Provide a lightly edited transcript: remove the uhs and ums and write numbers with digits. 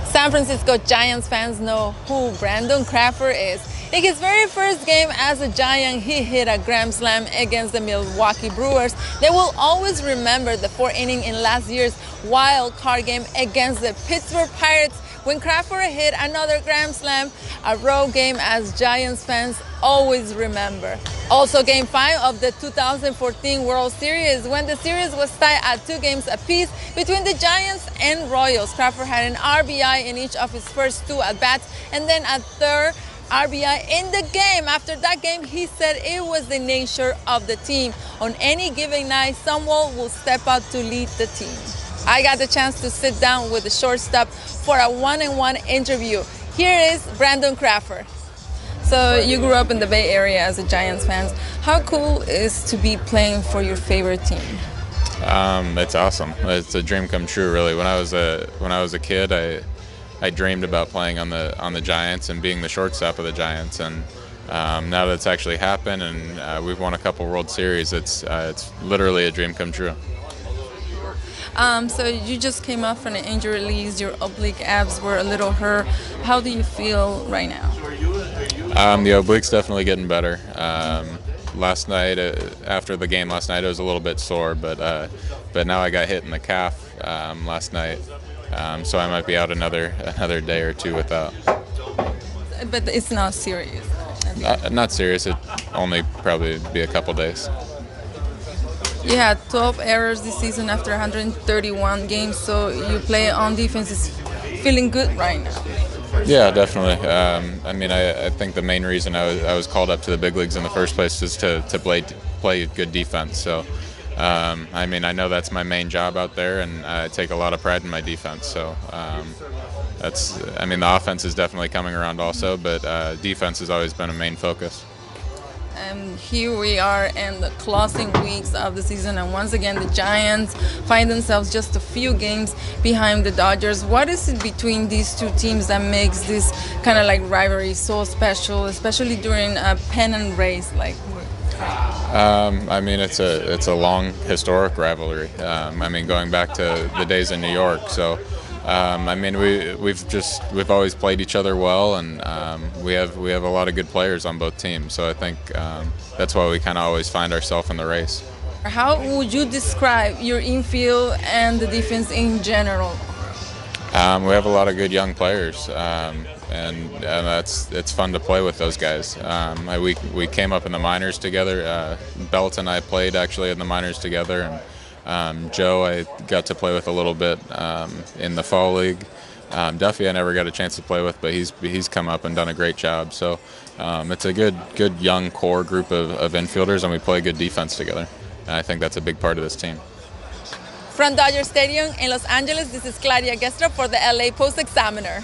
San Francisco Giants fans know who Brandon Crawford is. In his very first game as a Giant, he hit a grand slam against the Milwaukee Brewers. They will always remember the 4th-inning in last year's wild card game against the Pittsburgh Pirates when Crawford hit another grand slam, a road game as Giants fans always remember. Also, Game 5 of the 2014 World Series, when the series was tied at 2 games apiece between the Giants and Royals. Crawford had an RBI in each of his first 2 at-bats and then a third RBI in the game. After that game, he said it was the nature of the team. On any given night, someone will step out to lead the team. I got the chance to sit down with the shortstop for a one-on-one interview. Here is Brandon Crawford. So you grew up in the Bay Area as a Giants fan. How cool is to be playing for your favorite team? It's awesome. It's a dream come true, really. When I was a kid, I dreamed about playing on the Giants and being the shortstop of the Giants. And now that it's actually happened, and we've won a couple World Series, it's literally a dream come true. So you just came off from an injury release. Your oblique abs were a little hurt. How do you feel right now? The oblique's definitely getting better. Last night, after the game last night, it was a little bit sore, but now I got hit in the calf last night, so I might be out another day or two with that. But it's not serious. Not serious. It only probably be a couple days. You had 12 errors this season after 131 games, so you play on defense is feeling good right now. Yeah, definitely. I mean, I think the main reason I was called up to the big leagues in the first place is to play good defense. So, I mean, I know that's my main job out there, and I take a lot of pride in my defense. So, I mean, the offense is definitely coming around also, but defense has always been a main focus. And here we are in the closing weeks of the season, and once again the Giants find themselves just a few games behind the Dodgers. What is it between these two teams that makes this kind of like rivalry so special, especially during a pennant race? I mean, it's a long historic rivalry. I mean, going back to the days in New York. So, I mean, we've always played each other well, and we have a lot of good players on both teams. So I think that's why we kind of always find ourselves in the race. How would you describe your infield and the defense in general? We have a lot of good young players, and it's fun to play with those guys. We came up in the minors together. Belt and I played actually in the minors together, and Joe I got to play with a little bit in the fall league. Duffy I never got a chance to play with, but he's come up and done a great job. So it's a good young core group of infielders, and we play good defense together. And I think that's a big part of this team. From Dodger Stadium in Los Angeles, this is Claudia Gestro for the LA Post-Examiner.